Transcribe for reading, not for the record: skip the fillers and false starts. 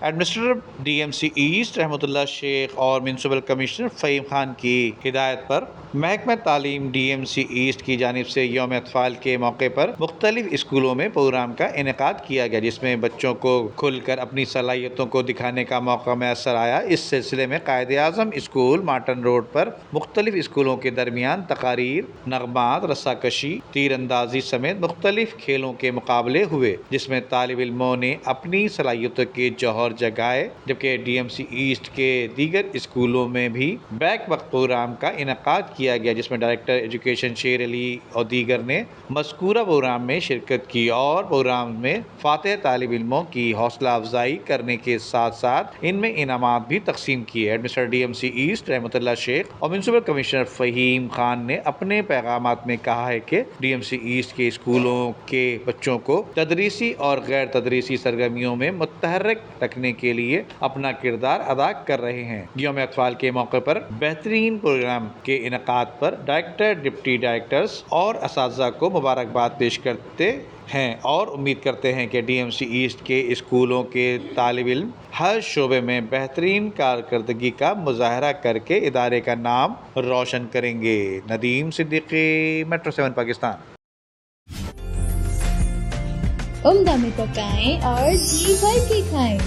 Administrator D M C east Rahmat Ullah شیخ اور municipal commissioner Fahim Khan کی ہدایت پر محکمہ تعلیم ڈی ایم سی ایسٹ کی جانب سے یوم اطفال کے موقع پر مختلف اسکولوں میں پروگرام کا انعقاد کیا گیا، جس میں بچوں کو کھل کر اپنی صلاحیتوں کو دکھانے کا موقع میسر آیا۔ اس سلسلے میں Quaid Azam school Martin road پر مختلف اسکولوں کے درمیان تقاریر، نغمات، رسا کشی، تیر اندازی سمیت مختلف کھیلوں کے مقابلے ہوئے، جس میں طالب علموں نے اپنی صلاحیتوں کے جوہر جگائے، جبکہ ڈی ایم سی ایسٹ کے دیگر اسکولوں میں بھی بیک وقت پروگرام کا انعقاد کیا گیا، جس میں ڈائریکٹر ایجوکیشن شیر علی اور دیگر نے مذکورہ پروگرام میں شرکت کی اور پروگرام میں فاتح طالب علموں کی حوصلہ افزائی کرنے کے ساتھ ساتھ ان میں انعامات بھی تقسیم کیے۔ Administrator D M C east Rahmat Ullah شیخ اور میونسپل کمشنر فہیم خان نے اپنے پیغامات میں کہا ہے کہ ڈی ایم سی ایسٹ کے اسکولوں کے بچوں کو تدریسی اور غیر تدریسی سرگرمیوں میں متحرک رکھنے کے لیے اپنا کردار ادا کر رہے ہیں۔ یوم اطفال کے موقع پر بہترین پروگرام کے انعقاد پر ڈائریکٹر، ڈپٹی ڈائریکٹرز اور اساتذہ کو مبارکباد پیش کرتے ہیں اور امید کرتے ہیں کہ ڈی ایم سی ایسٹ کے اسکولوں کے طالب علم ہر شعبے میں بہترین کارکردگی کا مظاہرہ کر کے ادارے کا نام روشن کریں گے۔ ندیم صدیقی، میٹرو 7 پاکستان۔ عمدہ میں پکائیں اور جی بھر کے کھائیں۔